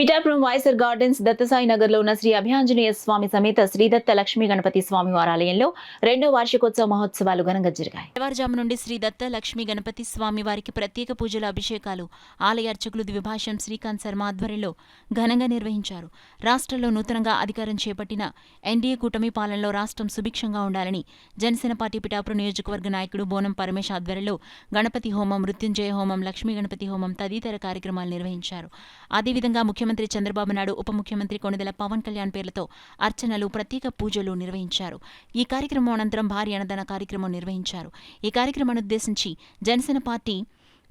Pithapuram YSR gardens Dattasai Nagar లో ఉన్న శ్రీ అభయాంజనేయ స్వామి సమేత శ్రీదత్త లక్ష్మీ గణపతి స్వామి వారి ఆలయంలో రెండో వార్షికోత్సవ మహోత్సవాలు ఘనంగా జరిగాయి. తెల్లవారుజాము నుండి శ్రీదత్త లక్ష్మీ గణపతి స్వామి వారికి ప్రత్యేక పూజల అభిషేకాలు ఆలయ అర్చకులు ద్విభాష్యం శ్రీకాంత్ శర్మ ఆధ్వర్యంలో ఘనంగా నిర్వహించారు. రాష్ట్రంలో నూతనంగా అధికారం చేపట్టిన ఎన్డీఏ కూటమి పాలనలో రాష్ట్రం సుభిక్షంగా ఉండాలని జనసేన పార్టీ పిఠాపురం నియోజకవర్గ నాయకుడు బోనం పరమేశ్ ఆధ్వర్యంలో గణపతి హోమం, మృత్యుంజయ హోమం, లక్ష్మీ గణపతి హోమం తదితర కార్యక్రమాలు నిర్వహించారు. అదేవిధంగా ముఖ్యమంత్రి చంద్రబాబు నాయుడు, ఉప ముఖ్యమంత్రి కొణిదెల పవన్ కళ్యాణ్ పేర్లతో అర్చనలు, ప్రత్యేక పూజలు నిర్వహించారు. ఈ కార్యక్రమం అనంతరం భారీ అన్నదాన కార్యక్రమం నిర్వహించారు. ఈ కార్యక్రమాన్ని ఉద్దేశించి జనసేన పార్టీ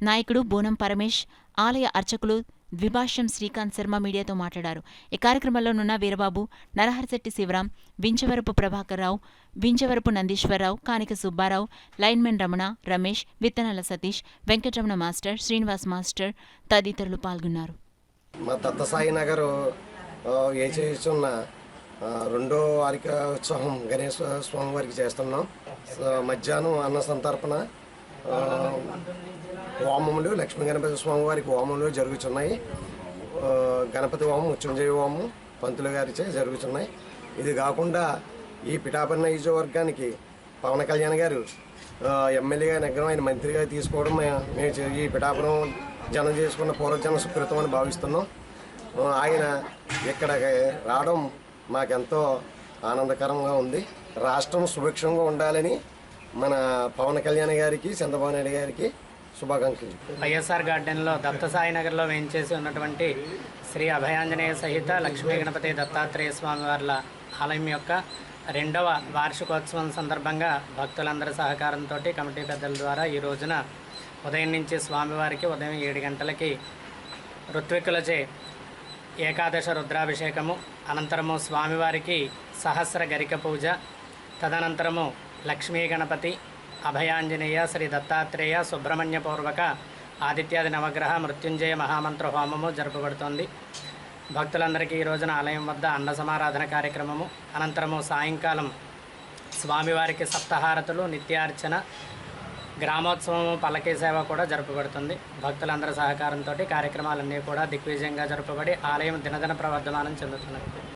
నాయకుడు బోనం పరమేశ్, ఆలయ అర్చకులు ద్విభాష్యం శ్రీకాంత్ శర్మ మీడియాతో మాట్లాడారు. ఈ కార్యక్రమంలో నున్న వీరబాబు, నరహరిశెట్టి శివరాం, వించవరపు ప్రభాకర్ రావు, వించవరపు నందీశ్వరరావు, కానిక సుబ్బారావు, లైన్మెన్ రమణ, రమేష్, విత్తనాల సతీష్, వెంకటరమణ మాస్టర్, శ్రీనివాస్ మాస్టర్ తదితరులు పాల్గొన్నారు. మా దత్తసాయి నగరు ఏ చేస్తున్న రెండో వారిక ఉత్సవం గణేశ స్వామి వారికి చేస్తున్నాం. మధ్యాహ్నం అన్న సంతర్పణ, హోమములు, లక్ష్మీ గణపతి స్వామి వారికి హోమములు జరుగుతున్నాయి. గణపతి హోమం, మృత్యుంజయ హోమం పంతులు గారిచే జరుగుతున్నాయి. ఇది కాకుండా ఈ పిఠాపురం నియోజకవర్గానికి పవన్ కళ్యాణ్ గారు ఎమ్మెల్యేగా నగరం ఆయన మంత్రిగా తీసుకోవడం మేము ఈ పిఠాపురం జనం చేసుకున్న పూర్వజన సుకృతం అని భావిస్తున్నాం. ఆయన ఇక్కడికి రావడం మాకెంతో ఆనందకరంగా ఉంది. రాష్ట్రం సుభిక్షంగా ఉండాలని మన పవన్ కళ్యాణ్ గారికి, చంద్రబాబు నాయుడు గారికి శుభాకాంక్షలు. వైఎస్ఆర్ గార్డెన్లో దత్తసాయి నగర్లో వేయించేసి ఉన్నటువంటి శ్రీ అభయాంజనేయ సహిత లక్ష్మీ గణపతి దత్తాత్రేయ స్వామి వార్ల ఆలయం యొక్క రెండవ వార్షికోత్సవం సందర్భంగా భక్తులందరి సహకారంతో కమిటీ పెద్దల ద్వారా ఈ రోజున ఉదయం నుంచి స్వామివారికి ఉదయం 7 గంటలకి ఋత్వికులచే ఏకాదశ రుద్రాభిషేకము, అనంతరము స్వామివారికి సహస్ర గరిక పూజ, తదనంతరము లక్ష్మీ గణపతి, అభయాంజనేయ, శ్రీ దత్తాత్రేయ, సుబ్రహ్మణ్య పూర్వక ఆదిత్యాది నవగ్రహ మృత్యుంజయ మహామంత్ర హోమము జరుపబడుతోంది. భక్తులందరికీ ఈ రోజున ఆలయం వద్ద అన్న సమారాధన కార్యక్రమము, అనంతరము సాయంకాలం స్వామివారికి సప్తహారతులు, నిత్యార్చన, గ్రామోత్సవము, పల్లకీ సేవ కూడా జరుపబడుతుంది. భక్తులందరి సహకారంతో కార్యక్రమాలన్నీ కూడా దిగ్విజయంగా జరుపబడి ఆలయం దినదిన ప్రవర్ధమానం చెందుతున్నది.